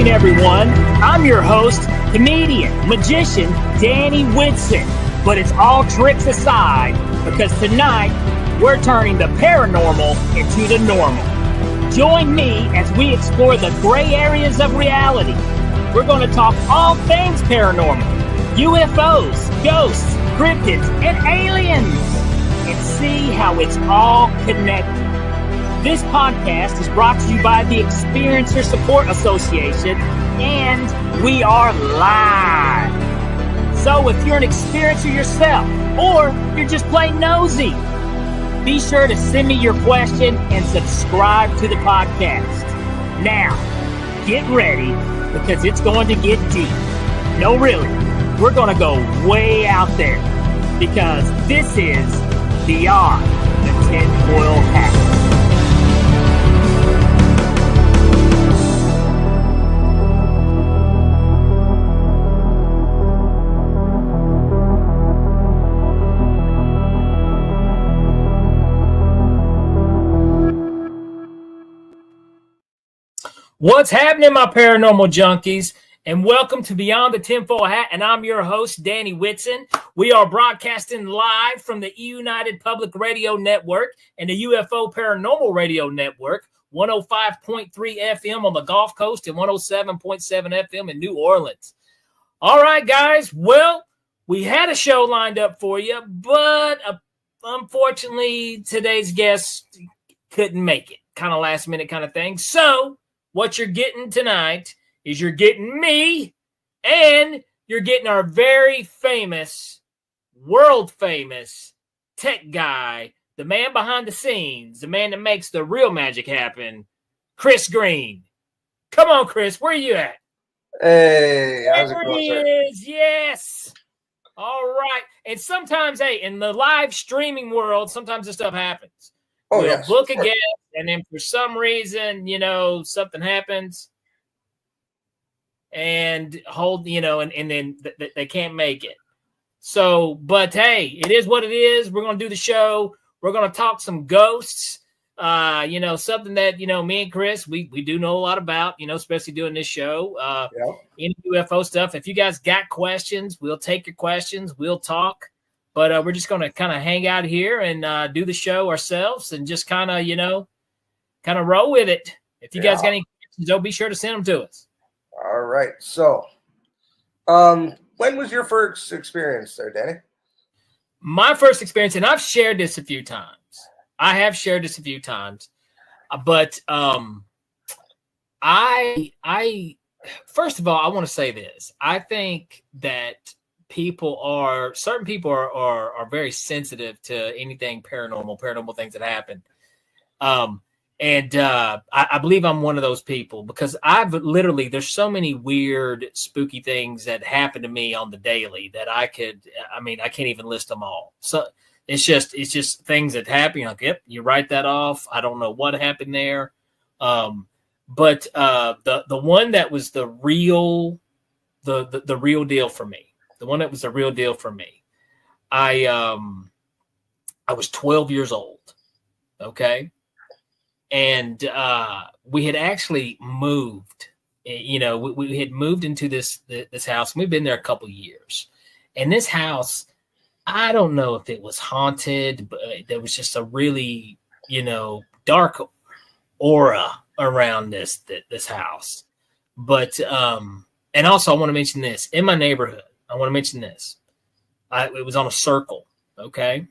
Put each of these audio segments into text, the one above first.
evening, everyone. I'm your host, comedian, magician, Danny Whitson. But it's all tricks aside, because tonight we're turning the paranormal into the normal. Join me as we explore the gray areas of reality. We're going to talk all things paranormal, UFOs, ghosts, cryptids, and aliens, and see how it's all connected. This podcast is brought to you by the Experiencer Support Association, and we are live. So if you're an experiencer yourself, or you're just plain nosy, be sure to send me your question and subscribe to the podcast. Now, get ready, because it's going to get deep. No, really, we're going to go way out there, because this is Beyond the Tinfoil Hat. What's happening, my paranormal junkies? And welcome to Beyond the Tinfoil Hat, and I'm your host, Danny Whitson. We are broadcasting live from the United Public Radio Network and the UFO Paranormal Radio Network, 105.3 FM on the Gulf Coast and 107.7 FM in New Orleans. All right, guys. Well, we had a show lined up for you, but unfortunately, today's guest couldn't make it. Kind of last minute kind of thing. So what you're getting tonight is you're getting me, and you're getting our very famous, world-famous tech guy, the man behind the scenes, the man that makes the real magic happen, Chris Green. Come on, Chris, where are you at? Hey, how's it going, sir? There it is, yes. All right. And sometimes, hey, in the live streaming world, sometimes this stuff happens. Oh, we'll yes, book a guest, and then for some reason, something happens, and and then they can't make it. So, but hey, it is what it is. We're gonna do the show. We're gonna talk some ghosts. Something that me and Chris we do know a lot about. Especially doing this show. Any UFO stuff. If you guys got questions, we'll take your questions. We'll talk. But we're just going to kind of hang out here and do the show ourselves and just kind of roll with it. If you guys got any questions, don't be sure to send them to us. All right. So, when was your first experience there, Danny? My first experience, and I've shared this a few times. But I first of all, I want to say this. I think that certain people are very sensitive to anything paranormal things that happen. I believe I'm one of those people, because there's so many weird, spooky things that happen to me on the daily that I can't even list them all. So it's just things that happen. You're like, yep, you write that off. I don't know what happened there. But the one that was the real deal for me. The one that was the real deal for me. I was 12 years old. Okay. And we had actually moved. We had moved into this house. We've been there a couple years. And this house, I don't know if it was haunted, but there was just a really, dark aura around this house. But and also I want to mention this. In my neighborhood, I want to mention this. It was on a circle, okay?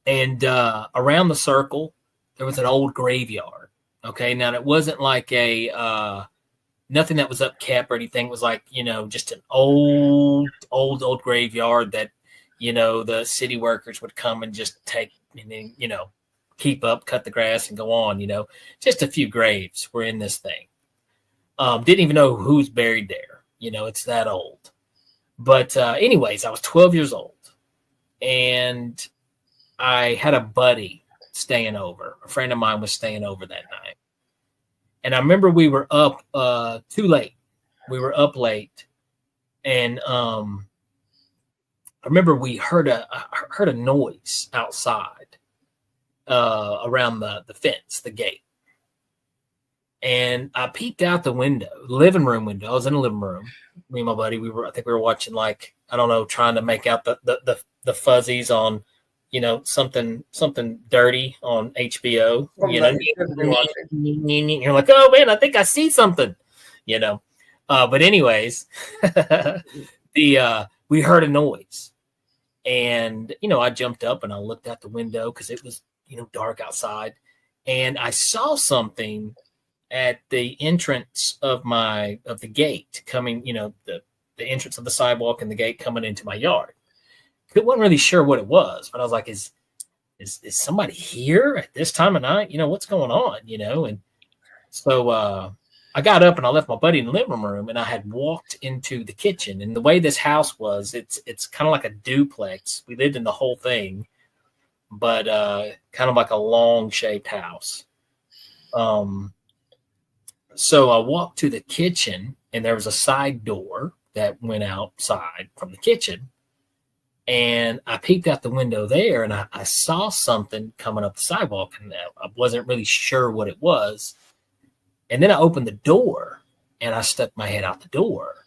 And around the circle, there was an old graveyard, okay? Now, it wasn't like nothing that was upkept or anything. It was like, just an old graveyard that, the city workers would come and just take, and then, keep up, cut the grass, and go on, Just a few graves were in this thing. Didn't even know who's buried there. It's that old. But anyways, I was 12 years old, and I had a buddy staying over. A friend of mine was staying over that night. And I remember we were up too late. We were up late, and I remember we heard a noise outside around the fence, the gate. And I peeked out the window, living room window. I was in the living room. Me and my buddy, I think we were watching, like, I don't know, trying to make out the fuzzies on, something dirty on HBO. Something that you shouldn't be watching. You're like, oh man, I think I see something. But anyways, we heard a noise, and I jumped up and I looked out the window because it was dark outside, and I saw something at the entrance of the gate coming, the entrance of the sidewalk and the gate coming into my yard. I wasn't really sure what it was, but I was like, is somebody here at this time of night? What's going on? And so I got up and I left my buddy in the living room, and I had walked into the kitchen. And the way this house was, it's kind of like a duplex. We lived in the whole thing, but kind of like a long shaped house. So I walked to the kitchen, and there was a side door that went outside from the kitchen. And I peeked out the window there, and I saw something coming up the sidewalk, and I wasn't really sure what it was. And then I opened the door, and I stuck my head out the door.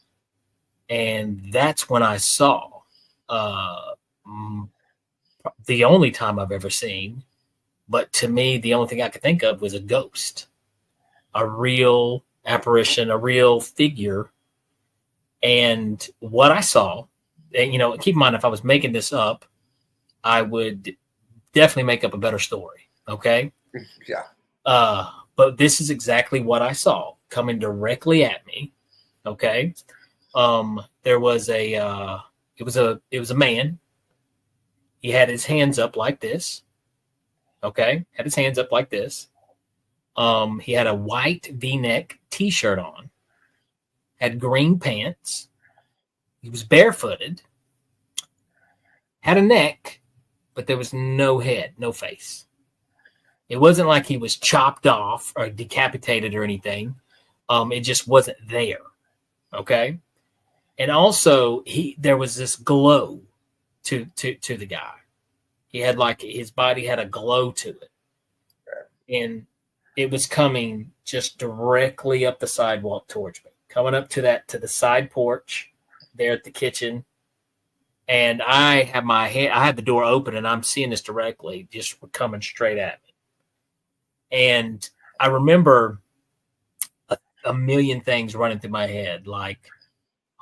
And that's when I saw the only time I've ever seen, but to me, the only thing I could think of was a ghost. A real apparition, a real figure. And what I saw, and keep in mind, if I was making this up, I would definitely make up a better story. Okay. Yeah. But this is exactly what I saw coming directly at me. Okay. There was it was a man. He had his hands up like this. Okay. Had his hands up like this. He had a white V-neck t-shirt on, had green pants. He was barefooted, had a neck, but there was no head, no face. It wasn't like he was chopped off or decapitated or anything. It just wasn't there. Okay. And also there was this glow to the guy. He had, like, his body had a glow to it. And it was coming just directly up the sidewalk towards me, coming up to the side porch there at the kitchen. And I had the door open, and I'm seeing this directly, just coming straight at me. And I remember a million things running through my head, like,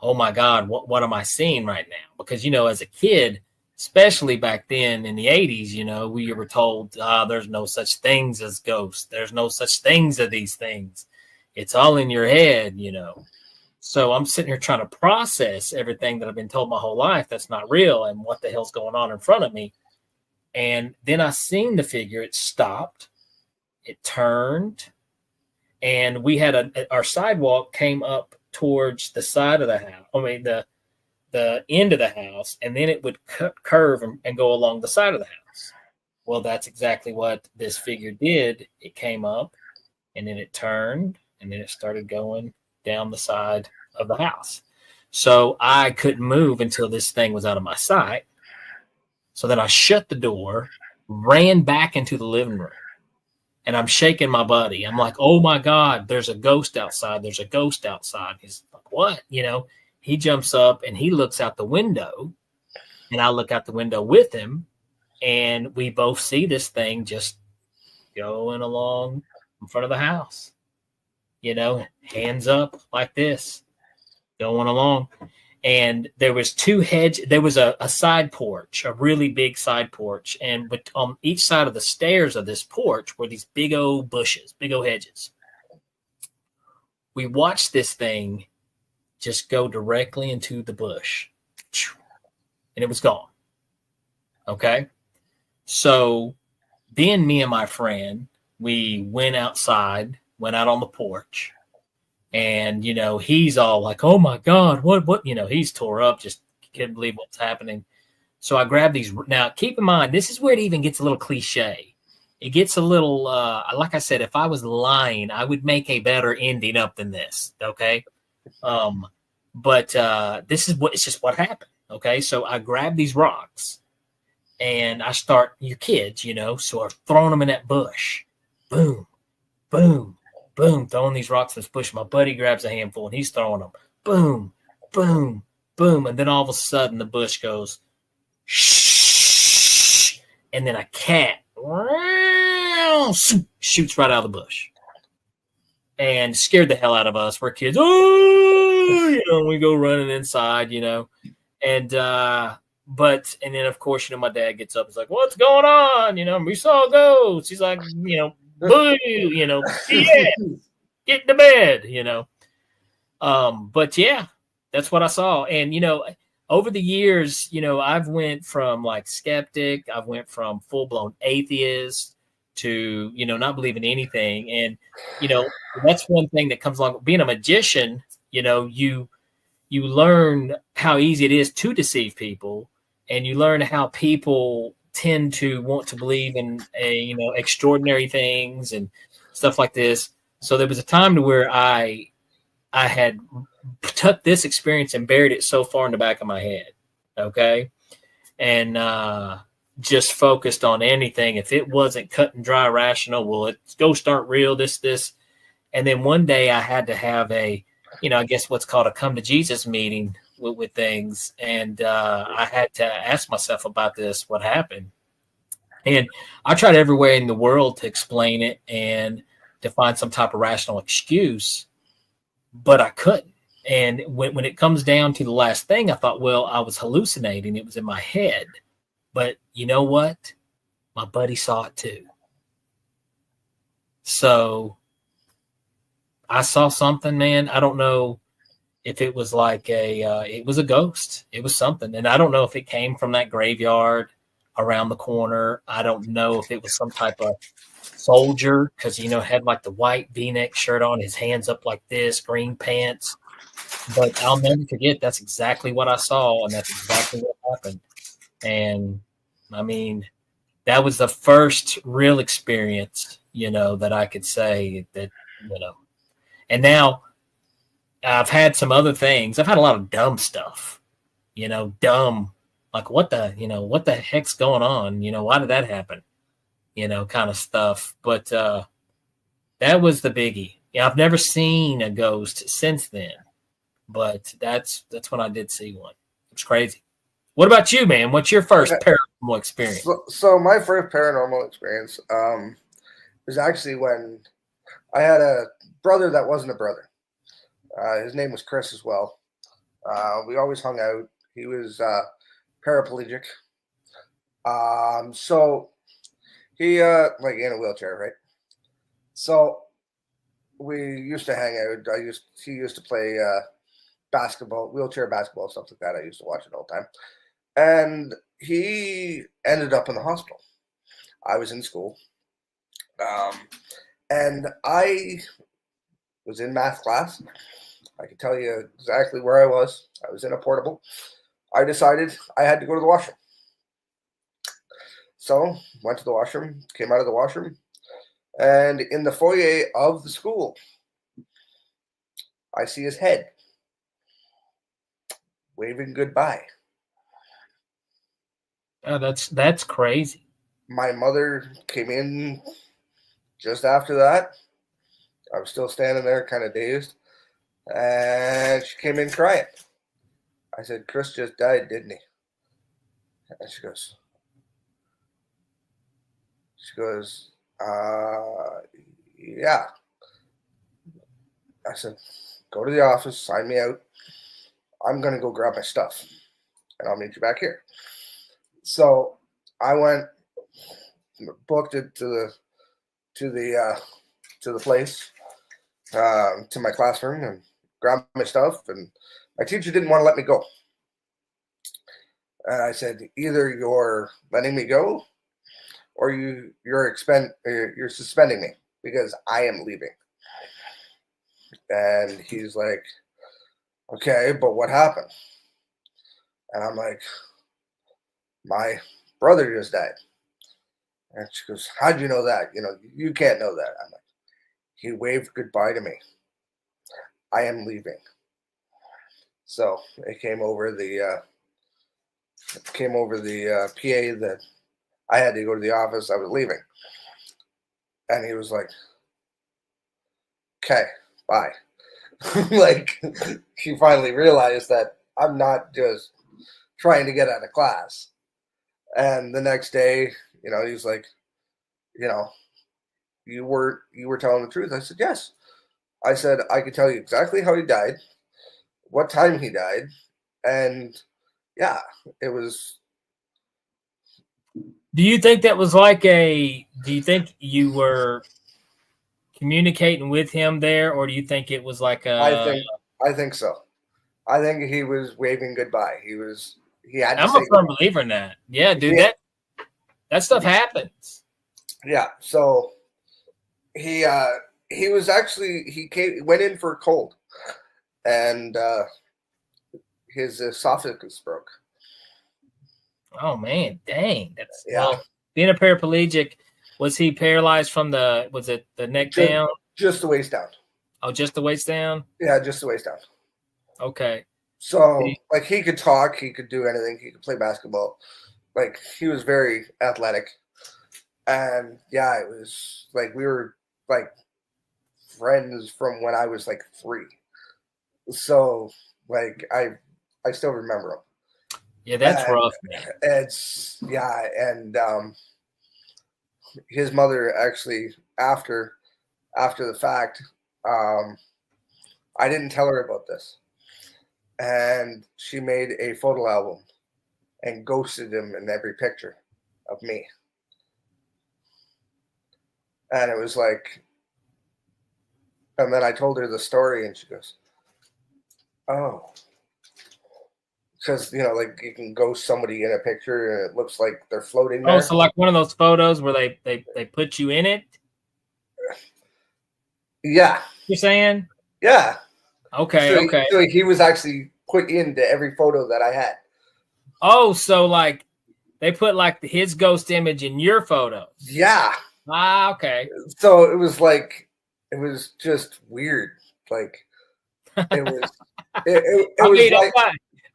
oh my God, what am I seeing right now? Because, as a kid, especially back then in the 80s, we were told, there's no such things as ghosts. There's no such things as these things. It's all in your head, So I'm sitting here trying to process everything that I've been told my whole life that's not real, and what the hell's going on in front of me. And then I seen the figure. It stopped. It turned. And we had our sidewalk came up towards the side of the house. I mean, the end of the house, and then it would curve and go along the side of the house. Well, that's exactly what this figure did. It came up, and then it turned, and then it started going down the side of the house. So I couldn't move until this thing was out of my sight. So then I shut the door, ran back into the living room, and I'm shaking my buddy. I'm like, oh my God, there's a ghost outside. There's a ghost outside. He's like, what? He jumps up and he looks out the window, and I look out the window with him, and we both see this thing just going along in front of the house, hands up like this, going along. And there was there was a side porch, a really big side porch. And on each side of the stairs of this porch were these big old bushes, big old hedges. We watched this thing just go directly into the bush, and it was gone. Okay. So then me and my friend, we went outside, went out on the porch, and, he's all like, oh my God, what, he's tore up, just couldn't believe what's happening. So I grabbed these. Now, keep in mind, this is where it even gets a little cliche. It gets a little, like I said, if I was lying, I would make a better ending up than this. Okay. But this is it's just what happened. Okay. So I grab these rocks, and I start, you kids, so I'm throwing them in that bush. Boom, boom, boom, throwing these rocks in this bush. My buddy grabs a handful and he's throwing them. Boom, boom, boom. And then all of a sudden the bush goes, shh. And then a cat shoots right out of the bush and scared the hell out of us. We're kids. Oh, we go running inside, and and then of course, my dad gets up. He's like, "What's going on? We saw a ghost." He's like, "Boo, yeah, get to bed." But yeah, that's what I saw. And over the years, I've went from like skeptic, I've went from full blown atheist to not believing anything. And that's one thing that comes along with being a magician. You learn how easy it is to deceive people, and you learn how people tend to want to believe in extraordinary things and stuff like this. So there was a time to where I had took this experience and buried it so far in the back of my head, okay, and just focused on anything. If it wasn't cut and dry rational, well, it's ghosts aren't real, this. And then one day I had to have a I guess what's called a come to Jesus meeting with things. And I had to ask myself about this, what happened. And I tried everywhere in the world to explain it and to find some type of rational excuse, but I couldn't. And when it comes down to the last thing, I thought, well, I was hallucinating. It was in my head. But you know what? My buddy saw it too. So I saw something, man. I don't know if it was like it was a ghost. It was something. And I don't know if it came from that graveyard around the corner. I don't know if it was some type of soldier because, had like the white V-neck shirt on, his hands up like this, green pants. But I'll never forget, that's exactly what I saw. And that's exactly what happened. And I mean, that was the first real experience, that I could say that, and now I've had some other things. I've had a lot of dumb stuff, dumb, like what the heck's going on? Why did that happen? Kind of stuff. But that was the biggie. Yeah, I've never seen a ghost since then, but that's when I did see one. It's crazy. What about you, man? What's your first paranormal experience? So my first paranormal experience was actually when I had a brother that wasn't a brother. His name was Chris as well. We always hung out. He was paraplegic. So he like in a wheelchair, right? So we used to hang out. He used to play basketball, wheelchair basketball, stuff like that. I used to watch it all the time. And he ended up in the hospital. I was in school. And I was in math class. I can tell you exactly where I was. I was in a portable. I decided I had to go to the washroom. So went to the washroom, came out of the washroom, and in the foyer of the school, I see his head waving goodbye. Oh, that's crazy. My mother came in just after that. I was still standing there kind of dazed. And she came in crying. I said, Chris just died, didn't he? And she goes, yeah. I said, go to the office, sign me out. I'm going to go grab my stuff, and I'll meet you back here. So I went, booked it to the place, to my classroom, and grabbed my stuff. And my teacher didn't want to let me go. And I said, either you're letting me go, or you're suspending me because I am leaving. And he's like, okay, but what happened? And I'm like, my brother just died. And she goes, how'd you know that? You can't know that. I'm like, he waved goodbye to me. I am leaving. So it came over the PA that I had to go to the office. I was leaving. And he was like, okay, bye. Like, she finally realized that I'm not just trying to get out of class. And the next day, he was like, you know, you were telling the truth. I said, yes. I said, I could tell you exactly how he died, what time he died, and yeah, it was. Do you think that was like do you think you were communicating with him there, or do you think it was like I think so. I think he was waving goodbye. He had to I'm a say firm believer in that. Yeah, dude, yeah, that stuff happens. yeah. So he was actually went in for a cold, and his esophagus broke. Oh man, dang. That's Yeah, well, being a paraplegic, was he paralyzed from was it the neck down? just the waist down. Oh, just the waist down? Yeah, just the waist down. Okay. So like he could talk, he could do anything, he could play basketball. Like he was very athletic. And yeah, it was like we were like friends from when I was like 3. So like I still remember him. Yeah, that's rough, man. It's yeah, and his mother actually after the fact, I didn't tell her about this, and she made a photo album and ghosted him in every picture of me, and it was like, and then I told her the story, and she goes, "Oh." Because like you can ghost somebody in a picture and it looks like they're floating there. Oh, so like one of those photos where they put you in it? Yeah. You're saying? Yeah. Okay, okay. So he was actually put into every photo that I had. Oh, so like they put like his ghost image in your photos. Yeah. Ah, okay. So it was just weird. Like it was it was like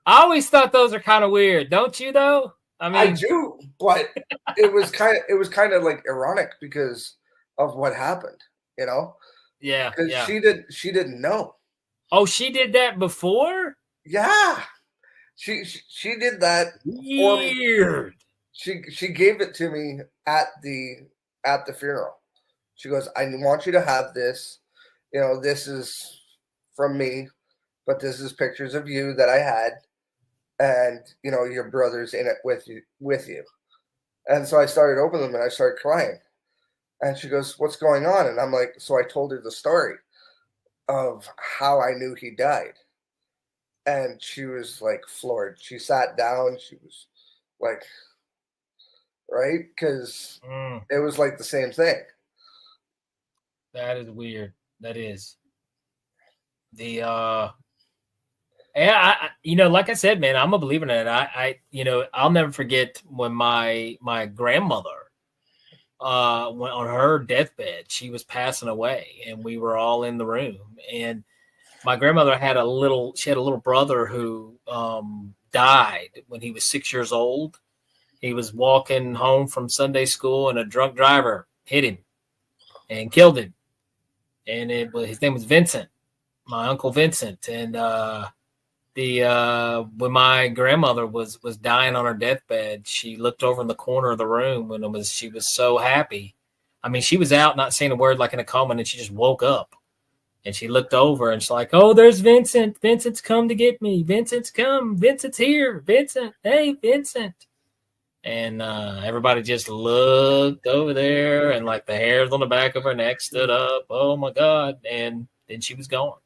I always thought those are kind of weird, don't you though? I mean, I do, but it was kind of like ironic because of what happened, Yeah, because yeah. she didn't know. Oh, she did that before? Yeah. She did that for me. Weird. She gave it to me at the funeral. She goes, I want you to have this. This is from me, but this is pictures of you that I had, and your brother's in it with you. And so I started opening them and I started crying. And she goes, what's going on? And I'm like, so I told her the story of how I knew he died. And she was like floored. She sat down. She was like, right? Because it was like the same thing. That is weird. That is. Yeah, like I said, man, I'm a believer in it. I'll never forget when my grandmother, went on her deathbed. She was passing away, and we were all in the room. And my grandmother had a little brother who died when he was 6 years old. He was walking home from Sunday school, and a drunk driver hit him and killed him. And his name was Vincent, my Uncle Vincent. And when my grandmother was dying on her deathbed, she looked over in the corner of the room and she was so happy. I mean, she was out not saying a word, like in a coma, and then she just woke up and she looked over and she's like, "Oh, there's Vincent. Vincent's come to get me. Vincent's come. Vincent's here. Vincent. Hey, Vincent." And everybody just looked over there, and like the hairs on the back of her neck stood up. Oh my God. And then she was gone.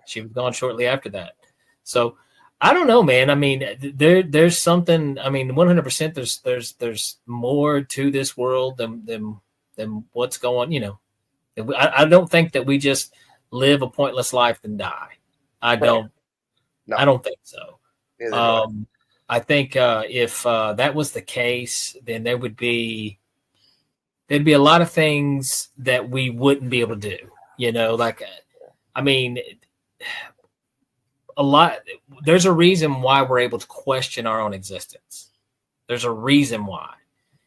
She was gone shortly after that. So I don't know, man. I mean, there's something. I mean, 100%. There's more to this world than what's going. I don't think that we just live a pointless life and die. I don't. No. I don't think so. I think if that was the case, then there'd be a lot of things that we wouldn't be able to do. Like, I mean, there's a reason why we're able to question our own existence. There's a reason why.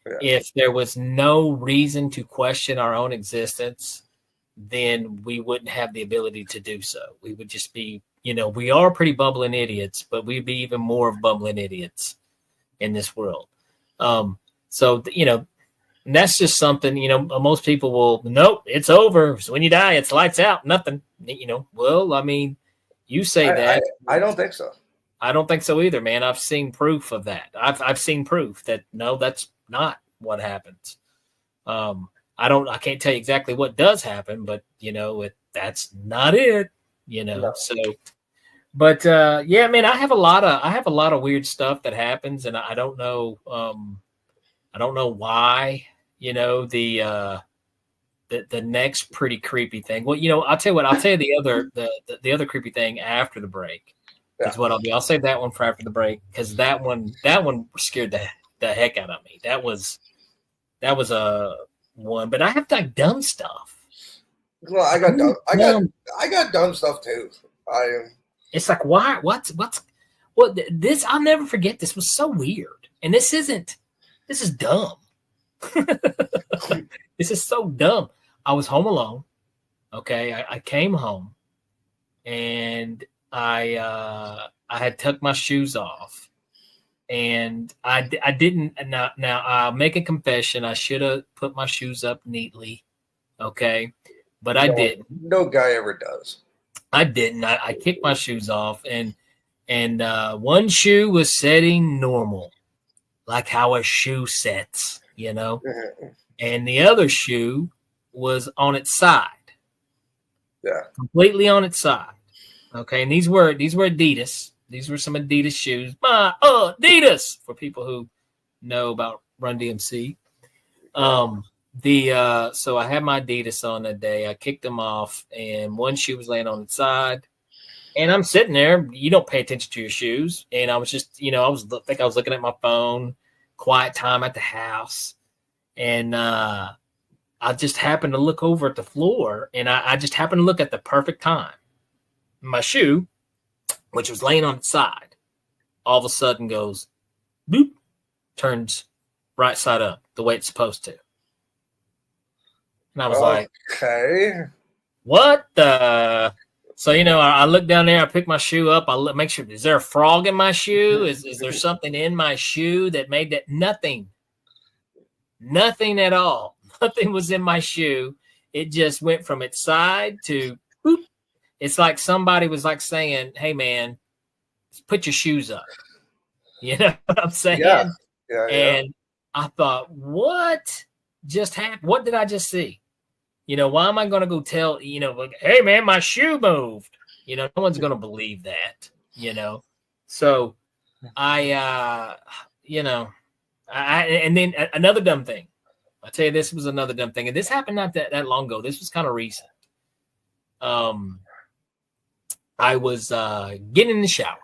Yeah. If there was no reason to question our own existence, then we wouldn't have the ability to do so. We would just be, we are pretty bumbling idiots, but we'd be even more of bumbling idiots in this world. So, and that's just something, most people will, nope, it's over. So when you die, it's lights out, nothing, well, I mean, you say that. I don't think so. I don't think so either, man. I've seen proof of that. I've seen proof that no, that's not what happens. I can't tell you exactly what does happen, but that's not it, No. So, but yeah, man, I have a lot of weird stuff that happens, and I don't know why, the next pretty creepy thing. Well, I'll tell you what, I'll tell you the other creepy thing after the break. Is what I'll do. I'll save that one for after the break, because that one scared the heck out of me. That was a one, but I have like dumb stuff. Well, I got dumb stuff too. It's like, why? What's this? I'll never forget. This was so weird, and this is dumb. This is so dumb. I was home alone. Okay, I came home, and I had tucked my shoes off, and I didn't. Now I'll make a confession. I should have put my shoes up neatly, okay, but I didn't. No guy ever does. I didn't. I kicked my shoes off, and one shoe was setting normal, like how a shoe sets, and the other shoe was on its side, completely on its side. Okay, and these were Adidas. These were some Adidas shoes. Adidas, for people who know about Run DMC. So I had my Adidas on that day. I kicked them off, and one shoe was laying on its side. And I'm sitting there. You don't pay attention to your shoes. And I was just, I was looking at my phone. Quiet time at the house, and I just happened to look over at the floor, and I just happened to look at the perfect time. My shoe, which was laying on its side, all of a sudden goes boop, turns right side up the way it's supposed to. And I was like, okay, what the? So, I look down there, I pick my shoe up, I make sure, is there a frog in my shoe? Is there something in my shoe that made that? Nothing at all. Nothing was in my shoe. It just went from its side to boop. It's like somebody was like saying, hey, man, put your shoes up. You know what I'm saying? Yeah. And I thought, what just happened? What did I just see? Why am I going to go tell, like, hey, man, my shoe moved? No one's going to believe that, So and then another dumb thing. I tell you, this was another dumb thing. And this happened not that long ago. This was kind of recent. I was getting in the shower.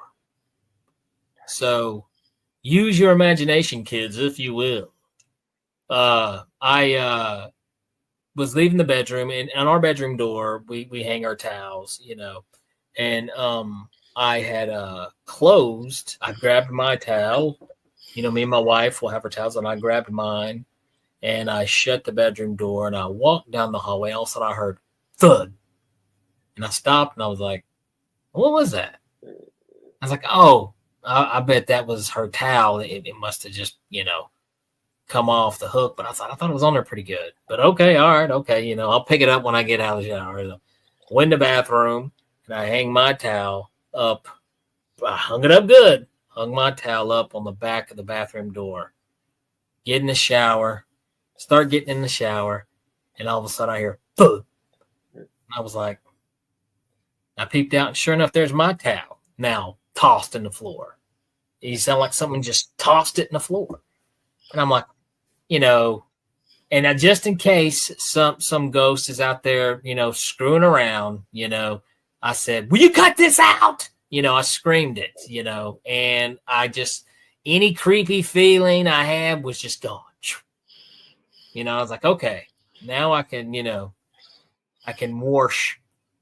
So use your imagination, kids, if you will. I was leaving the bedroom, and on our bedroom door, we hang our towels, and I had closed. I grabbed my towel. Me and my wife will have our towels, and I grabbed mine, and I shut the bedroom door, and I walked down the hallway. All of a sudden, I heard thud, and I stopped, and I was like, what was that? I was like, oh, I bet that was her towel. It must have just, come off the hook. But I thought it was on there pretty good. But okay, all right, okay, I'll pick it up when I get out of the shower. So went in the bathroom, and I hang my towel up. I hung it up good. Hung my towel up on the back of the bathroom door. Get in the shower. Start getting in the shower. And all of a sudden I hear, thud. I was like, I peeped out, and sure enough, there's my towel now tossed in the floor. You sound like someone just tossed it in the floor. And I'm like, and I, just in case some ghost is out there, screwing around, I said, will you cut this out? I screamed it, and I just, any creepy feeling I had was just gone. I was like, okay, now I can, I can wash.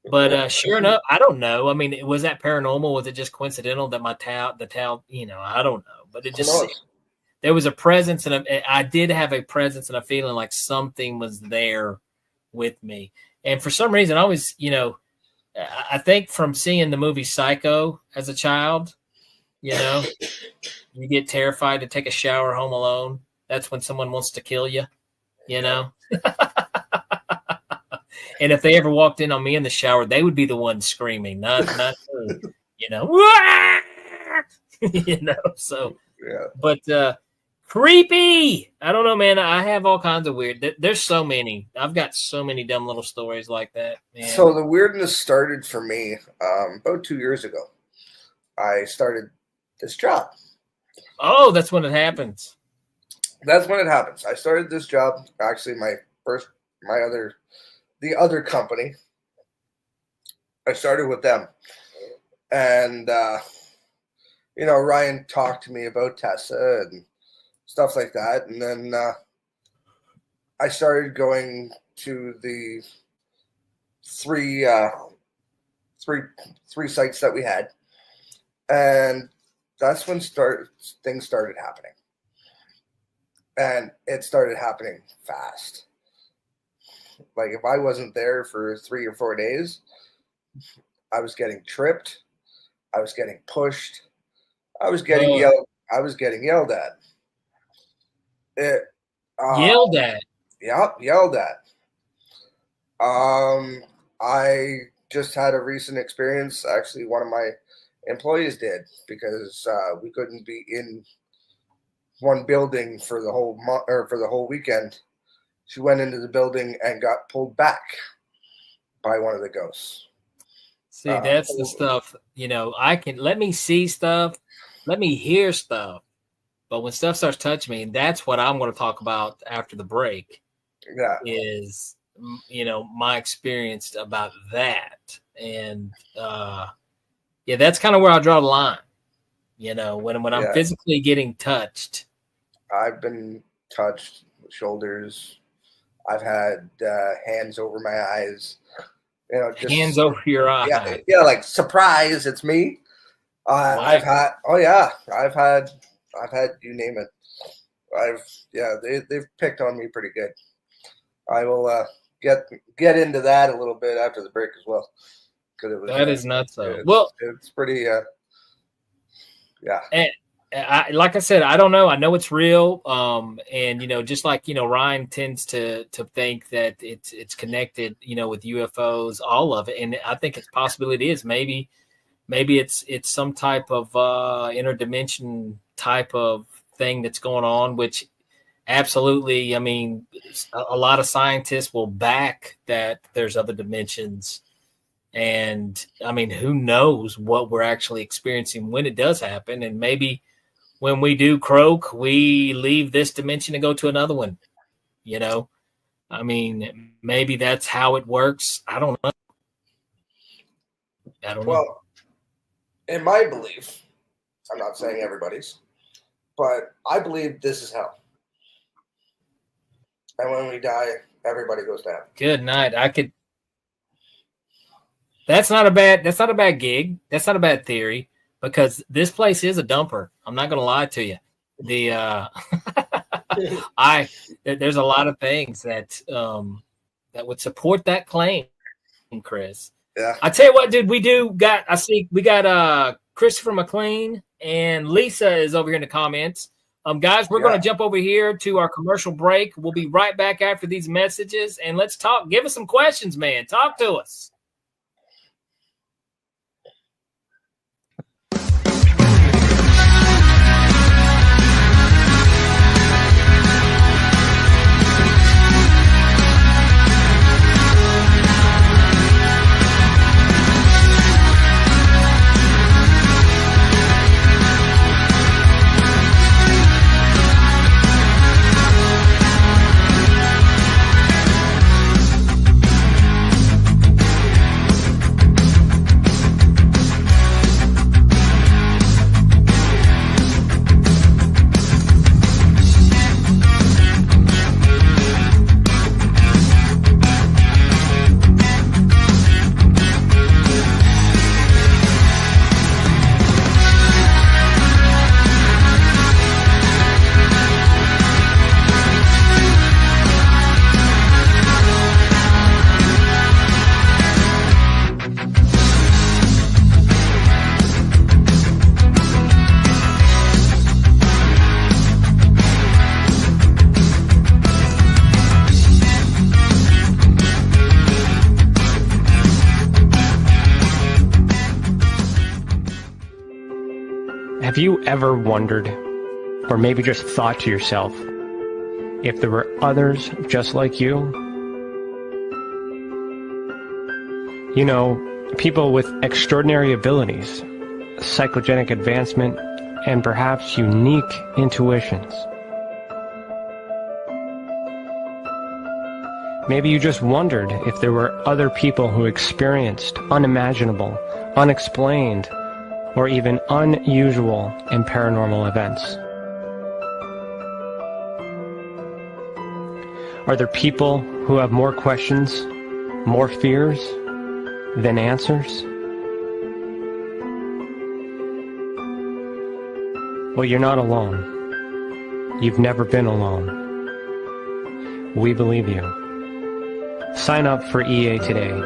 But sure enough, I don't know. I mean, was that paranormal? Was it just coincidental that the towel, I don't know. But it just, there was a presence, and I did have a presence and a feeling like something was there with me. And for some reason, I always, I think from seeing the movie Psycho as a child, you get terrified to take a shower home alone. That's when someone wants to kill you, And if they ever walked in on me in the shower, they would be the one screaming, not So, yeah. But creepy. I don't know, man. I have all kinds of weird. There's so many. I've got so many dumb little stories like that, man. So the weirdness started for me about 2 years ago. I started this job. Oh, that's when it happens. That's when it happens. I started this job. Actually, the other company. I started with them, and Ryan talked to me about Tessa and stuff like that, and then I started going to the three sites that we had, and that's when things started happening, and it started happening fast. Like if I wasn't there for 3 or 4 days, I was getting tripped, I was getting pushed, I was getting yelled. I was getting yelled at. Yelled at. Yeah, yelled at. I just had a recent experience. Actually, one of my employees did, because we couldn't be in one building for the whole month or for the whole weekend. She went into the building and got pulled back by one of the ghosts. See, that's the stuff. I can let me see stuff, let me hear stuff. But when stuff starts touching me, and that's what I'm going to talk about after the break, is, my experience about that. And, that's kind of where I draw the line, when I'm physically getting touched. I've been touched with shoulders. I've had hands over my eyes, just hands over your eyes. Yeah, like surprise, it's me. I've had, you name it. They've picked on me pretty good. I will get into that a little bit after the break as well, because that is nuts. Though. It's pretty. Yeah. And like I said, I don't know. I know it's real. And just like Ryan tends to think that it's connected, with UFOs, all of it, and I think it's possible it is. Maybe it's some type of interdimension type of thing that's going on, which absolutely, I mean, a lot of scientists will back that there's other dimensions. And I mean, who knows what we're actually experiencing when it does happen. And maybe when we do croak, we leave this dimension and go to another one. I mean, maybe that's how it works. I don't know. Well, in my belief, I'm not saying everybody's, but I believe this is hell. And when we die, everybody goes down. Good night. That's not a bad gig. That's not a bad theory, because this place is a dumper. I'm not going to lie to you. There's a lot of things that would support that claim, Chris. Yeah. I tell you what, dude, we got Christopher McLean and Lisa is over here in the comments. Guys, we're going to jump over here to our commercial break. We'll be right back after these messages, and let's talk. Give us some questions, man. Talk to us. Have you ever wondered, or maybe just thought to yourself, if there were others just like you? You know, people with extraordinary abilities, psychogenic advancement, and perhaps unique intuitions. Maybe you just wondered if there were other people who experienced unimaginable, unexplained, or even unusual and paranormal events. Are there people who have more questions, more fears than answers? Well, you're not alone. You've never been alone. We believe you. Sign up for EA today.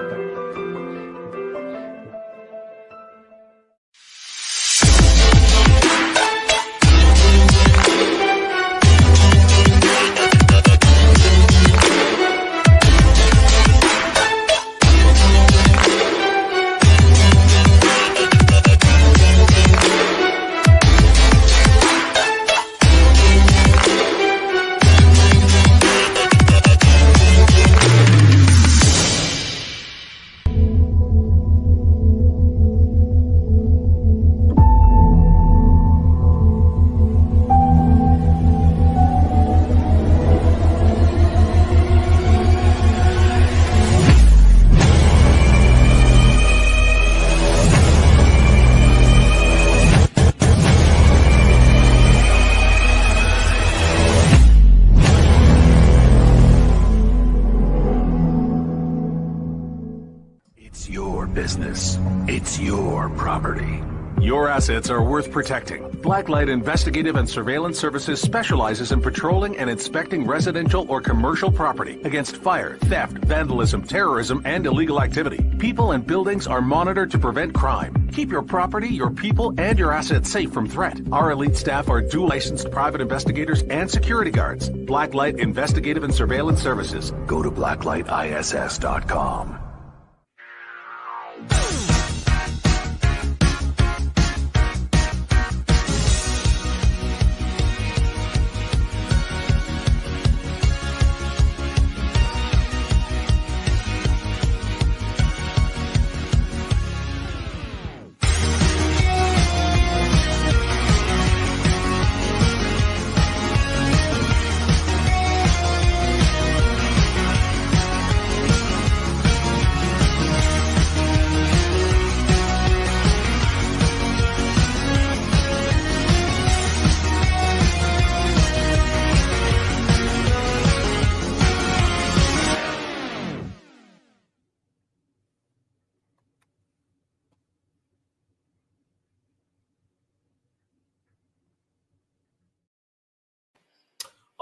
Business. It's your property. Your assets are worth protecting. Blacklight Investigative and Surveillance Services specializes in patrolling and inspecting residential or commercial property against fire, theft, vandalism, terrorism, and illegal activity. People and buildings are monitored to prevent crime. Keep your property, your people, and your assets safe from threat. Our elite staff are dual licensed private investigators and security guards. Blacklight Investigative and Surveillance Services. Go to blacklightiss.com.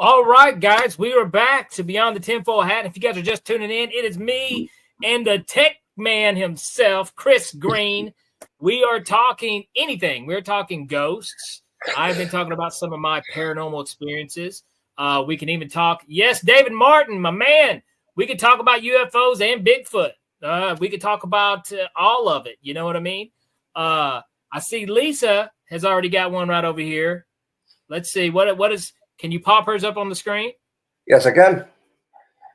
All right, guys, we are back to Beyond the Tinfoil Hat. If you guys are just tuning in, it is me and the tech man himself, Chris Green. We are talking anything. We're talking ghosts. I've been talking about some of my paranormal experiences. We can even talk, yes, David Martin, my man. We could talk about UFOs and Bigfoot. We could talk about all of it. You know what I mean? I see Lisa has already got one right over here. Let's see. What is... Can you pop hers up on the screen? Yes, I can.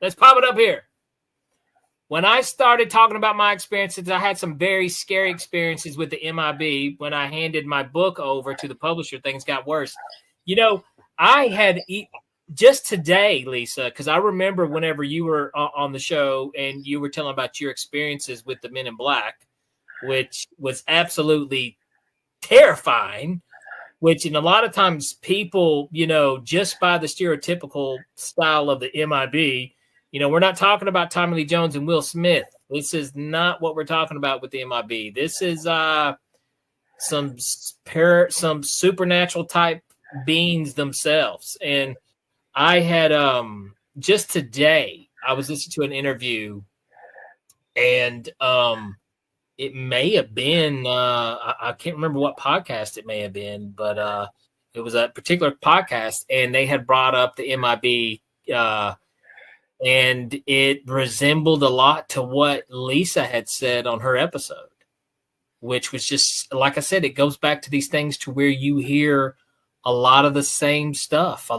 Let's pop it up here. When I started talking about my experiences, I had some very scary experiences with the MIB. When I handed my book over to the publisher, things got worse. You know, I had just today, Lisa, because I remember whenever you were on the show and you were telling about your experiences with the Men in Black, which was absolutely terrifying. Which, in a lot of times, people, you know, just by the stereotypical style of the MIB, you know, we're not talking about Tommy Lee Jones and Will Smith. This is not what we're talking about with the MIB. This is some supernatural type beings themselves. And I had just today, I was listening to an interview, and it may have been, I can't remember what podcast it may have been, but it was a particular podcast, and they had brought up the MIB, and it resembled a lot to what Lisa had said on her episode, which was just, like I said, it goes back to these things to where you hear a lot of the same stuff.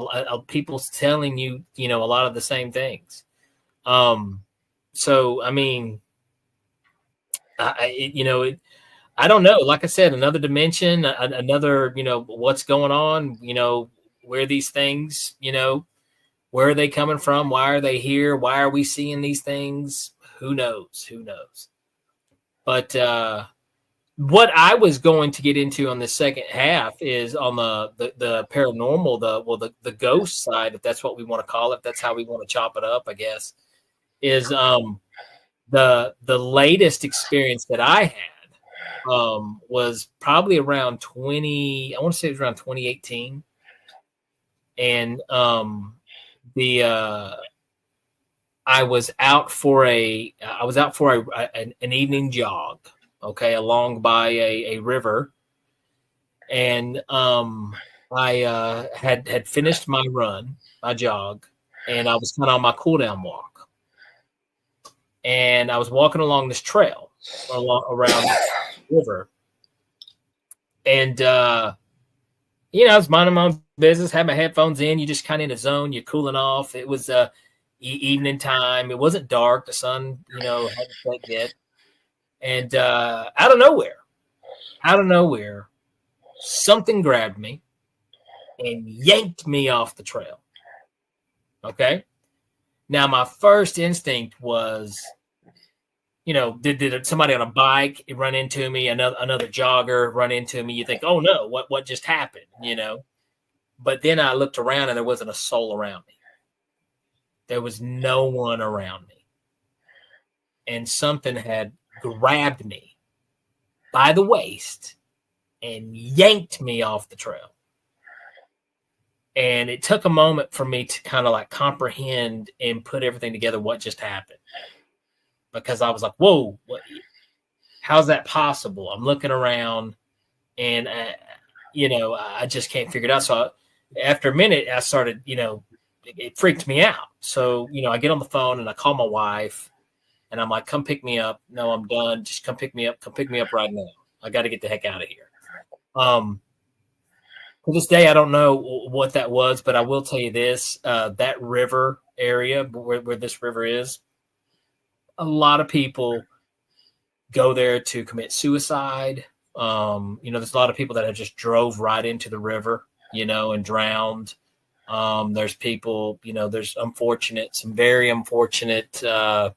People telling you, a lot of the same things. So, I mean, I don't know. Like I said, another dimension, another, what's going on, where these things, where are they coming from? Why are they here? Why are we seeing these things? Who knows? Who knows? But what I was going to get into on the second half is on the paranormal, the ghost side, if that's what we want to call it, if that's how we want to chop it up, I guess, is the latest experience that I had was probably around 2018. And I was out for an evening jog, okay, along by a river. And I had finished my jog, and I was kind of on my cool down walk. And I was walking along this trail around the river. And, I was minding my own business, had my headphones in. You just kind of in a zone, you're cooling off. It was evening time. It wasn't dark. The sun, hadn't set yet. And out of nowhere, something grabbed me and yanked me off the trail. Okay. Now, my first instinct was, did somebody on a bike run into me, another jogger run into me? You think, oh no, what just happened, But then I looked around and there wasn't a soul around me. There was no one around me. And something had grabbed me by the waist and yanked me off the trail. And it took a moment for me to kind of like comprehend and put everything together what just happened. Because I was like, whoa, how's that possible? I'm looking around and, I just can't figure it out. So after a minute, I started, it freaked me out. So, I get on the phone and I call my wife and I'm like, come pick me up. No, I'm done. Just come pick me up. Come pick me up right now. I got to get the heck out of here. To this day, I don't know what that was, but I will tell you this, that river area where this river is, a lot of people go there to commit suicide. There's a lot of people that have just drove right into the river, and drowned. There's people, there's some very unfortunate, an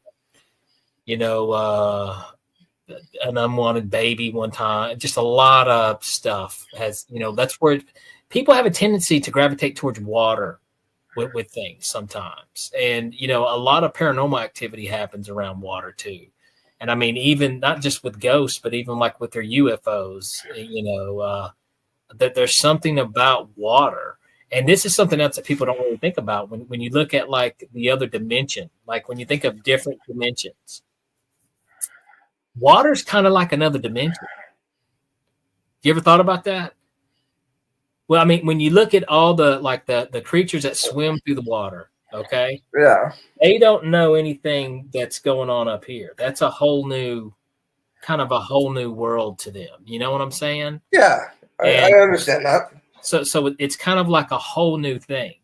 unwanted baby one time. Just a lot of stuff has, that's where people have a tendency to gravitate towards water with things sometimes. And, a lot of paranormal activity happens around water too. And I mean, even not just with ghosts, but even like with their UFOs, that there's something about water. And this is something else that people don't really think about when you look at like the other dimension, like when you think of different dimensions, water's kind of like another dimension. You ever thought about that? Well, I mean, when you look at all the creatures that swim through the water, okay? Yeah. They don't know anything that's going on up here. That's a whole new world to them. You know what I'm saying? Yeah, I understand that. So it's kind of like a whole new thing.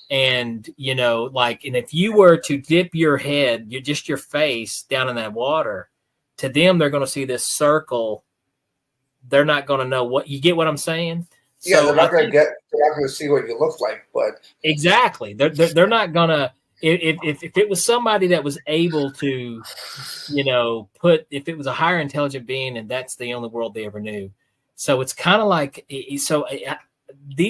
And, and if you were to dip your head, just your face down in that water, to them, they're going to see this circle. They're not going to know what you get. What I'm saying? Yeah, so they're not going to see what you look like. But exactly, they're not going to. If it was somebody that was able to, if it was a higher intelligent being, and that's the only world they ever knew. So it's kind of like these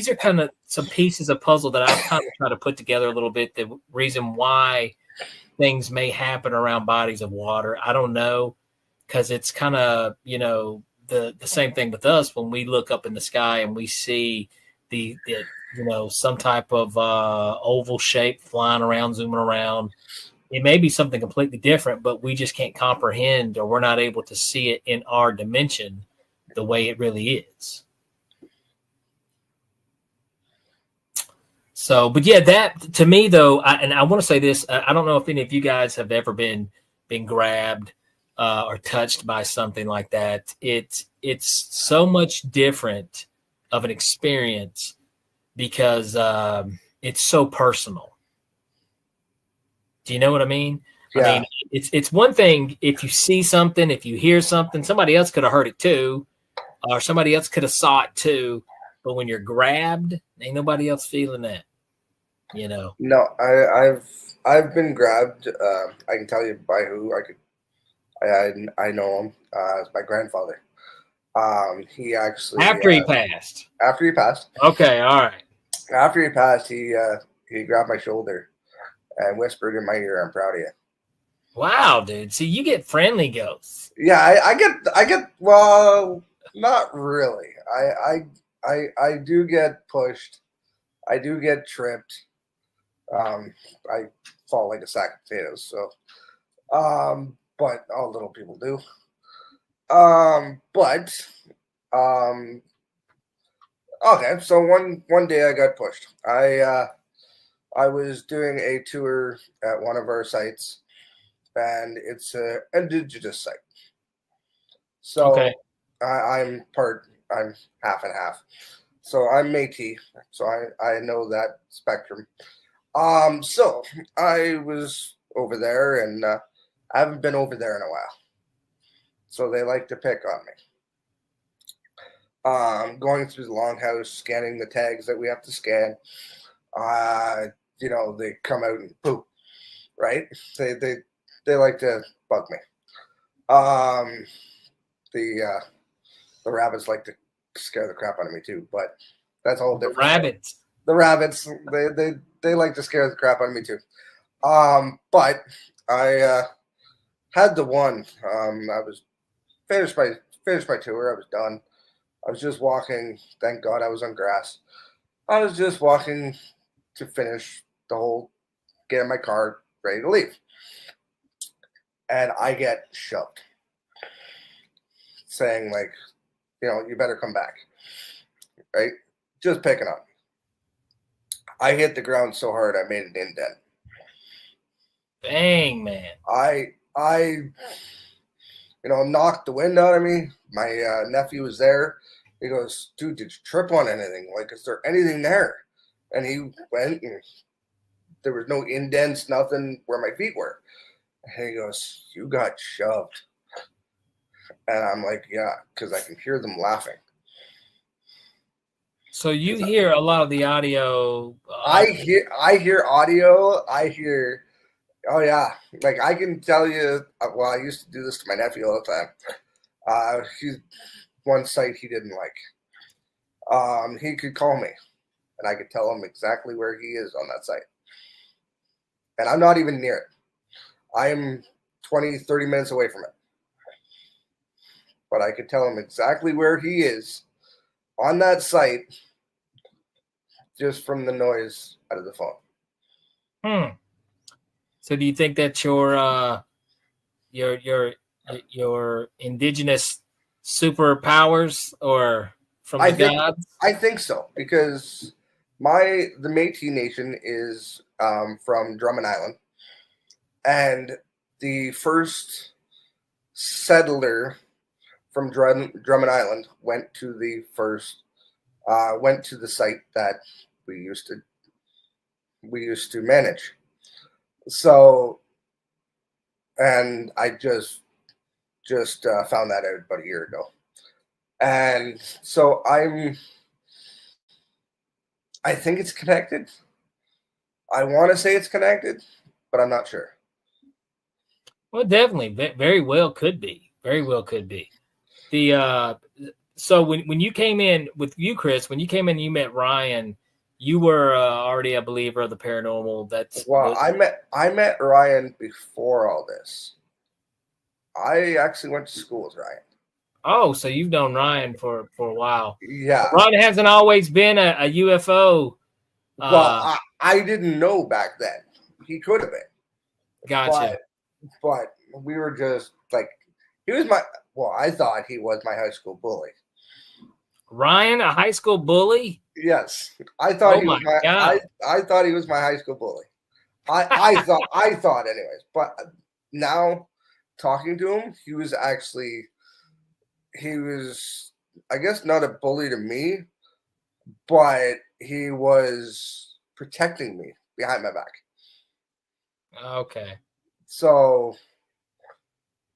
are kind of some pieces of puzzle that I've kind of tried to put together a little bit. The reason why things may happen around bodies of water, I don't know. Because it's kind of, the same thing with us when we look up in the sky and we see the some type of oval shape flying around, zooming around. It may be something completely different, but we just can't comprehend, or we're not able to see it in our dimension the way it really is. So, but yeah, that to me though, I want to say this. I don't know if any of you guys have ever been grabbed. or touched by something like that, it's so much different of an experience because it's so personal. Do you know what I mean? Yeah. I mean, it's one thing if you see something, if you hear something, somebody else could have heard it too, or somebody else could have saw it too. But when you're grabbed, ain't nobody else feeling that. You know. No, I've been grabbed. I can tell you by who. I know him. It's my grandfather. He actually After he passed. After he passed. Okay, all right. After he passed, he grabbed my shoulder and whispered in my ear, "I'm proud of you." Wow, dude. See, you get friendly ghosts. Yeah, I get. Well, not really. I do get pushed. I do get tripped. I fall like a sack of potatoes. So, but all little people do. But okay. So one day I got pushed. I was doing a tour at one of our sites, and it's an indigenous site. So Okay. I'm half and half. So I'm Métis. So I know that spectrum. So I was over there, and I haven't been over there in a while. So they like to pick on me. Going through the longhouse, scanning the tags that we have to scan. They come out and poop, right? They like to bug me. The rabbits like to scare the crap out of me too, but that's all different. The rabbits, they like to scare the crap out of me too. But I had the one. I was finished my tour. I was done. I was just walking. Thank God I was on grass. I was just walking to finish the whole, get in my car, ready to leave. And I get shoved, saying like, you better come back, right? Just picking on me. I hit the ground so hard I made an indent. Dang, man. I knocked the wind out of me. My nephew was there. He goes, "Dude, did you trip on anything? Like, is there anything there?" And he went, and there was no indents, nothing where my feet were. And he goes, "You got shoved." And I'm like, "Yeah," because I can hear them laughing. So you hear a lot of the audio. I hear audio. I hear, oh yeah, like I can tell you. Well, I used to do this to my nephew all the time. He's one site he didn't like. He could call me, and I could tell him exactly where he is on that site. And I'm not even near it. I am 20, 30 minutes away from it. But I could tell him exactly where he is on that site just from the noise out of the phone. So do you think that your indigenous superpowers or from the gods? I think so, because the Métis Nation is from Drummond Island, and the first settler from Drummond Island went to the site that we used to manage. So, and I just found that out about a year ago. And so I think it's connected. I want to say it's connected, but I'm not sure. Well, definitely, very well could be. Very well could be. So when you came in with you, Chris, when you came in, and you met Ryan. You were already a believer of the paranormal. I met Ryan before all this. I actually went to school with Ryan. Oh, so you've known Ryan for a while. Yeah. Ryan hasn't always been a UFO. Well, I didn't know back then. He could have been. Gotcha. But we were just like, I thought he was my high school bully. Ryan, a high school bully? Yes. I thought he was I thought he was my high school bully. I thought anyways. But now talking to him, he was, I guess, not a bully to me, but he was protecting me behind my back. Okay. So,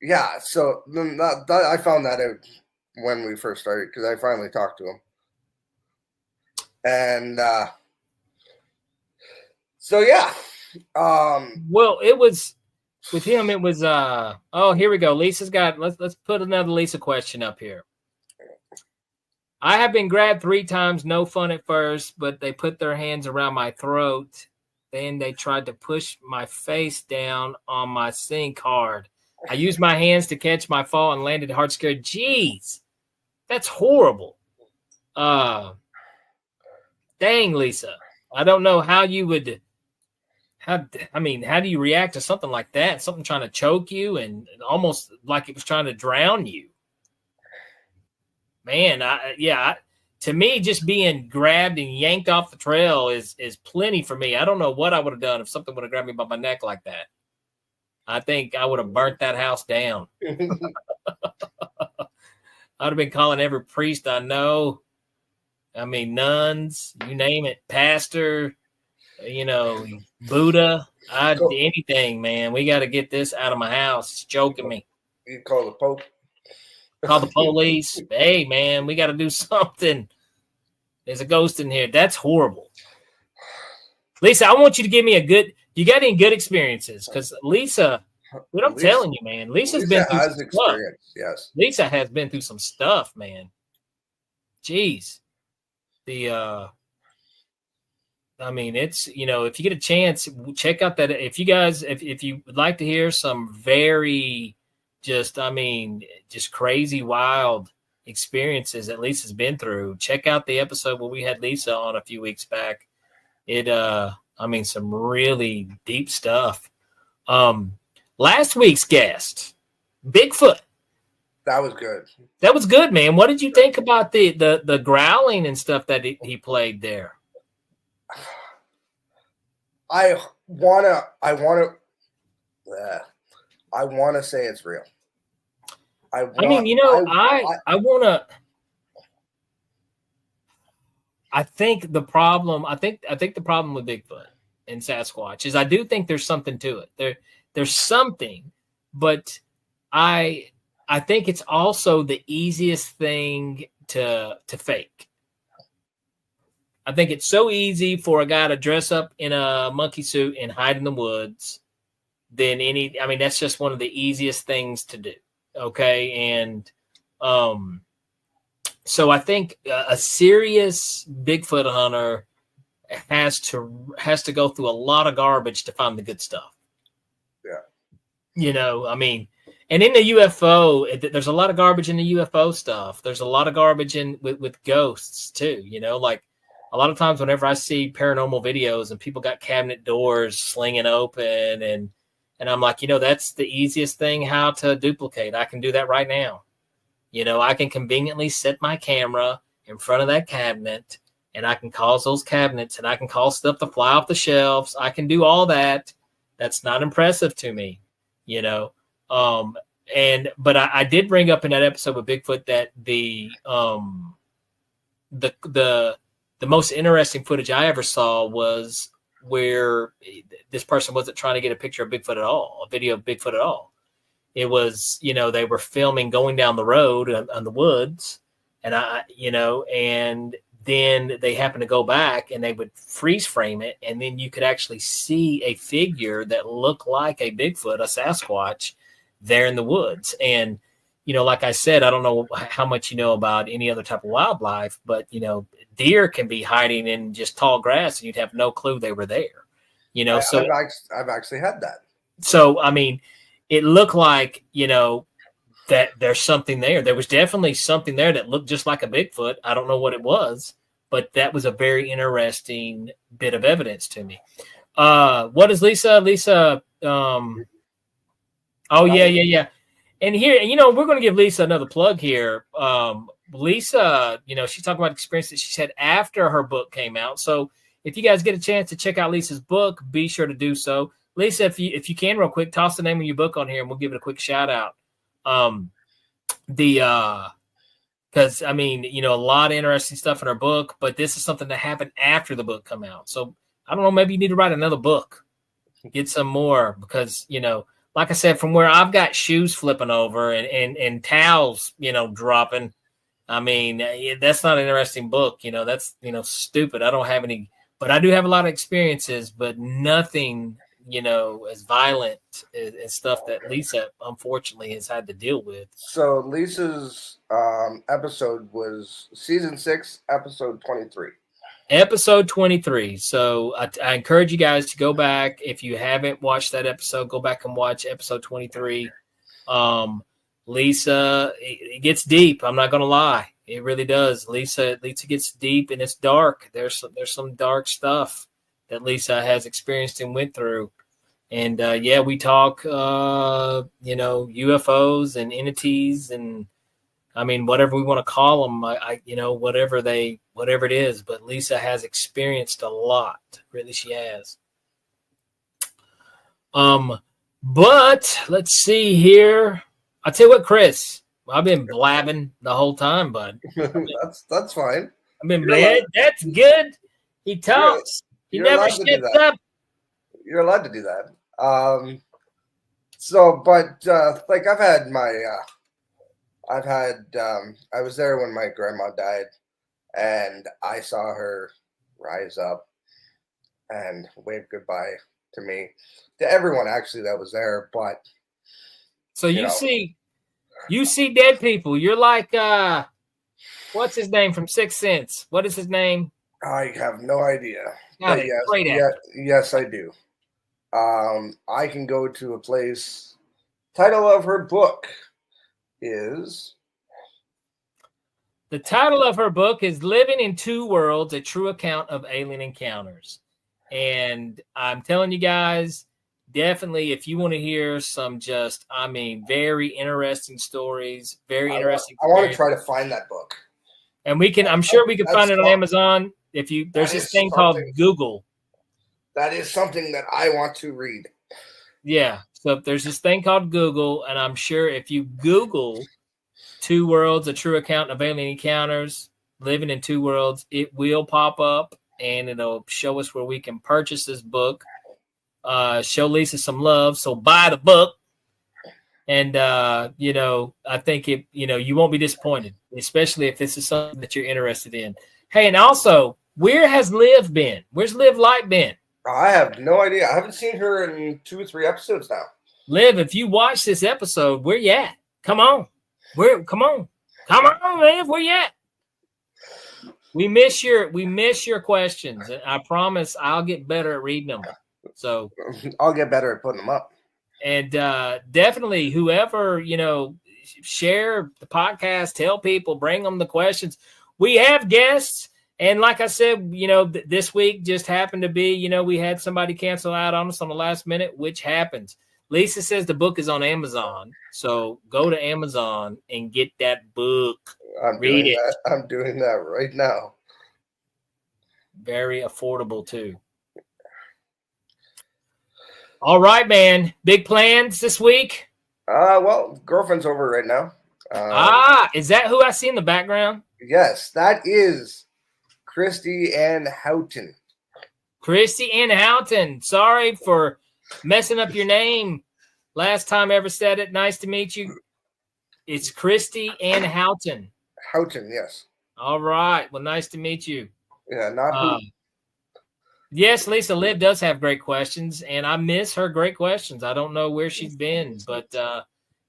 yeah. So I found that out when we first started, because I finally talked to him. And so, yeah. Well, it was with him. It was oh, here we go. Lisa's got. Let's put another Lisa question up here. I have been grabbed 3 times. No fun at first, but they put their hands around my throat. Then they tried to push my face down on my sink hard. I used my hands to catch my fall and landed hard scared. Jeez, that's horrible. Dang, Lisa. I don't know how you would. How do you react to something like that? Something trying to choke you and almost like it was trying to drown you. Man, to me, just being grabbed and yanked off the trail is plenty for me. I don't know what I would have done if something would have grabbed me by my neck like that. I think I would have burnt that house down. I'd have been calling every priest I know. I mean, nuns, you name it, pastor, Buddha, anything, man. We got to get this out of my house. It's choking me. You call the Pope. Call the police. Hey, man, we got to do something. There's a ghost in here. That's horrible. Lisa, I want you to give me you got any good experiences? Because Lisa, what I'm telling you, man, Lisa's been through some experience. Stuff. Yes. Lisa has been through some stuff, man. Jeez. It's, if you get a chance, check out that. If you guys, if you would like to hear some very just crazy, wild experiences that Lisa's been through, check out the episode where we had Lisa on a few weeks back. Some really deep stuff. Last week's guest, Bigfoot. That was good. That was good, man. What did you think about the growling and stuff that he played there? I wanna say it's real. I think the problem with Bigfoot and Sasquatch is I do think there's something to it. There's something, but I think it's also the easiest thing to fake. I think it's so easy for a guy to dress up in a monkey suit and hide in the woods that's just one of the easiest things to do. Okay. And, so I think a serious Bigfoot hunter has to go through a lot of garbage to find the good stuff. Yeah. And in the UFO, there's a lot of garbage in the UFO stuff. There's a lot of garbage with ghosts too, like a lot of times whenever I see paranormal videos and people got cabinet doors slinging open and I'm like, that's the easiest thing how to duplicate. I can do that right now. I can conveniently set my camera in front of that cabinet and I can cause those cabinets and I can cause stuff to fly off the shelves. I can do all that. That's not impressive to me, but I did bring up in that episode with Bigfoot that the most interesting footage I ever saw was where this person wasn't trying to get a picture of Bigfoot at all, a video of Bigfoot at all. It was, they were filming going down the road on the woods and and then they happened to go back and they would freeze frame it. And then you could actually see a figure that looked like a Bigfoot, a Sasquatch there in the woods. And, like I said, I don't know how much you know about any other type of wildlife, but, deer can be hiding in just tall grass and you'd have no clue they were there, So I've actually had that. So, it looked like, that there's something there. There was definitely something there that looked just like a Bigfoot. I don't know what it was, but that was a very interesting bit of evidence to me. What is Lisa? Lisa, yeah. And here, we're going to give Lisa another plug here. Lisa, she's talking about experiences she had after her book came out. So if you guys get a chance to check out Lisa's book, be sure to do so. Lisa, if you can real quick, toss the name of your book on here and we'll give it a quick shout out. Because I mean, a lot of interesting stuff in her book, but this is something that happened after the book come out. So I don't know, maybe you need to write another book, get some more, because like I said, from where I've got shoes flipping over and towels, dropping. I mean, that's not an interesting book. That's stupid. I don't have any, but I do have a lot of experiences, but nothing as violent as stuff that Lisa unfortunately has had to deal with. So Lisa's episode was season 6, episode 23. Episode 23. So I encourage you guys to go back. If you haven't watched that episode, go back and watch episode 23. Lisa, it gets deep. I'm not going to lie. It really does. Lisa gets deep and it's dark. There's some dark stuff that Lisa has experienced and went through. And we talk, UFOs and entities, and I mean, whatever we want to call them, whatever it is. But Lisa has experienced a lot. Really, she has. But let's see here. I'll tell you what, Chris, I've been blabbing the whole time, bud. That's fine. I've been blabbing. That's good. He talks. He never shuts up. You're allowed to do that. I was there when my grandma died, and I saw her rise up and wave goodbye to me, to everyone actually that was there. But so you see dead people. You're like, what's his name from Sixth Sense? What is his name? I have no idea. But yes, I do. I can go to a place. Title of her book is. The title of her book is Living in Two Worlds, A True Account of Alien Encounters. And I'm telling you guys, definitely, if you want to hear some very interesting stories, interesting. I want to try to find that book. And I'm sure we can find it on Amazon. There's this thing called Google. That is something that I want to read. Yeah. So there's this thing called Google, and I'm sure if you Google Two Worlds, A True Account of Alien Encounters, Living in Two Worlds, it will pop up and it'll show us where we can purchase this book. Show Lisa some love. So buy the book. And, I think you won't be disappointed, especially if this is something that you're interested in. Hey, and also, where has Liv been? Where's Liv Light been? I have no idea. I haven't seen her in 2 or 3 episodes now. Liv, if you watch this episode, where you at? Come on. Come on, Liv, where you at? We miss your questions. And I promise I'll get better at reading them. So I'll get better at putting them up. And definitely whoever, share the podcast, tell people, bring them the questions. We have guests. And like I said, this week just happened to be, we had somebody cancel out on us on the last minute, which happens. Lisa says the book is on Amazon. So go to Amazon and get that book. Read it. I'm doing that right now. Very affordable too. All right, man. Big plans this week? Well, girlfriend's over right now. Is that who I see in the background? Yes, that is Christy Ann Houghton. Christy Ann Houghton. Sorry for messing up your name. Last time I ever said it. Nice to meet you. It's Christy Ann Houghton. Houghton, yes. All right. Well, nice to meet you. Yeah, not who. Yes, Lisa, Liv does have great questions, and I miss her great questions. I don't know where she's been, but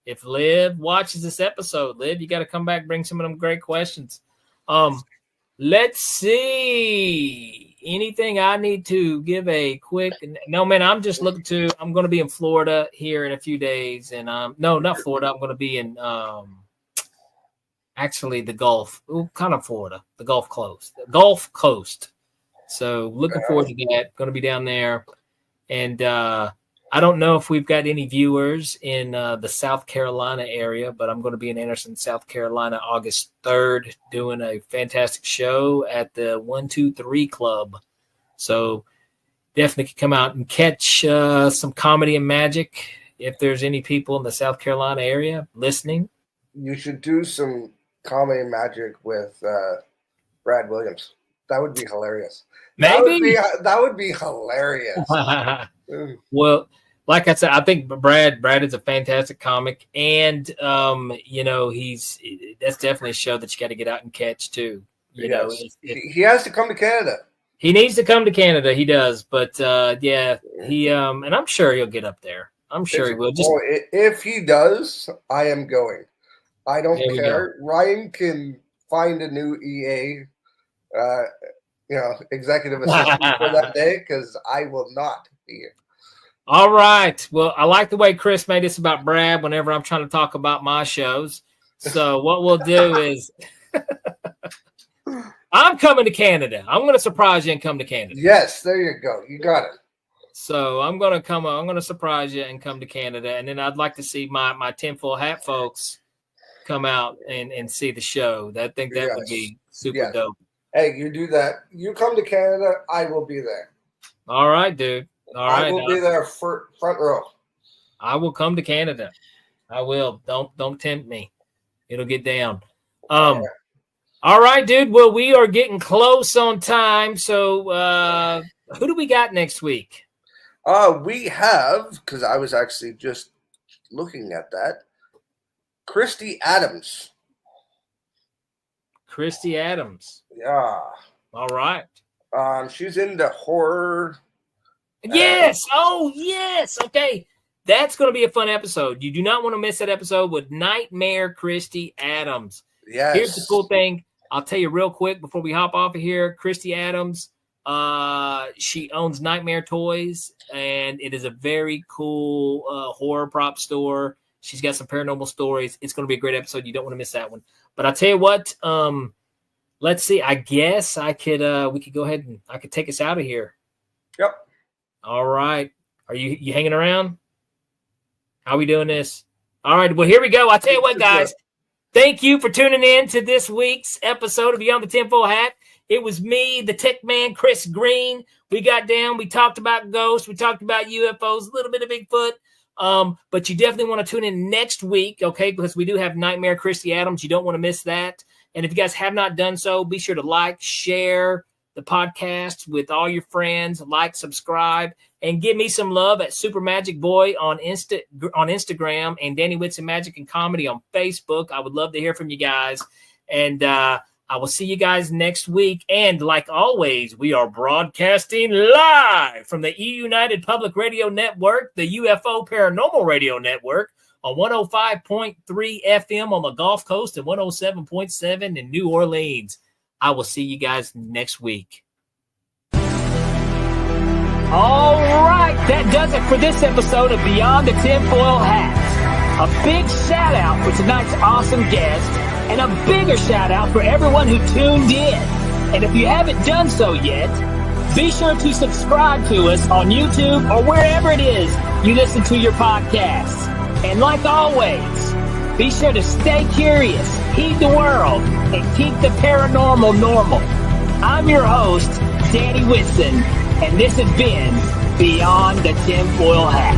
if Liv watches this episode, Liv, you got to come back, bring some of them great questions. Let's see. Anything I need to give a quick? No, man, I'm just I'm going to be in Florida here in a few days, and no, not Florida. I'm going to be in actually the Gulf, kind of Florida, the Gulf Coast. So looking forward to that. Going to be down there. And I don't know if we've got any viewers in the South Carolina area, but I'm going to be in Anderson, South Carolina, August 3rd, doing a fantastic show at the 123 Club. So definitely could come out and catch some comedy and magic. If there's any people in the South Carolina area listening, you should do some comedy and magic with Brad Williams. That would be hilarious. Maybe that would be hilarious. Well, like I said, I think Brad is a fantastic comic, and that's definitely a show that you got to get out and catch too. You know, he has to come to Canada. He needs to come to Canada. He does, but he and I'm sure he'll get up there. I'm sure he will. If he does, I am going. I don't care. Ryan can find a new EA, executive assistant for that day, because I will not be here. All right. Well, I like the way Chris made this about Brad whenever I'm trying to talk about my shows. So what we'll do is I'm coming to Canada. I'm going to surprise you and come to Canada. Yes, there you go. You got it. So I'm going to surprise you and come to Canada. And then I'd like to see my tinfoil hat folks come out and see the show. I think that would be super dope. Hey, you do that. You come to Canada, I will be there. All right, dude. All right. I will be there front row. I will come to Canada. I will. Don't tempt me. It'll get down. All right, dude. Well, we are getting close on time. So who do we got next week? We have, because I was actually just looking at that, Christy Adams. Christy Adams. Yeah. All right. She's into horror. Yes. Oh, yes. Okay. That's going to be a fun episode. You do not want to miss that episode with Nightmare Christy Adams. Yes. Here's the cool thing. I'll tell you real quick before we hop off of here. Christy Adams, she owns Nightmare Toys, and it is a very cool horror prop store. She's got some paranormal stories. It's going to be a great episode. You don't want to miss that one. But I'll tell you what, let's see. I guess we could go ahead and I could take us out of here. Yep. All right. Are you hanging around? How are we doing this? All right. Well, here we go. I'll tell you what, guys. Thank you for tuning in to this week's episode of Beyond the Tinfoil Hat. It was me, the tech man, Chris Green. We got down. We talked about ghosts. We talked about UFOs, a little bit of Bigfoot. But you definitely want to tune in next week, okay? Because we do have Nightmare Christy Adams. You don't want to miss that. And if you guys have not done so, be sure to like, share the podcast with all your friends, like, subscribe, and give me some love at Super Magic Boy on Instagram and Danny Whitson Magic and Comedy on Facebook. I would love to hear from you guys. And I will see you guys next week. And like always, we are broadcasting live from the E-United Public Radio Network, the UFO Paranormal Radio Network, on 105.3 FM on the Gulf Coast and 107.7 in New Orleans. I will see you guys next week. All right, that does it for this episode of Beyond the Tinfoil Hat. A big shout out for tonight's awesome guest, and a bigger shout out for everyone who tuned in. And if you haven't done so yet, be sure to subscribe to us on YouTube or wherever it is you listen to your podcasts. And like always, be sure to stay curious, heed the world, and keep the paranormal normal. I'm your host, Danny Whitson, and this has been Beyond the Tinfoil Hat.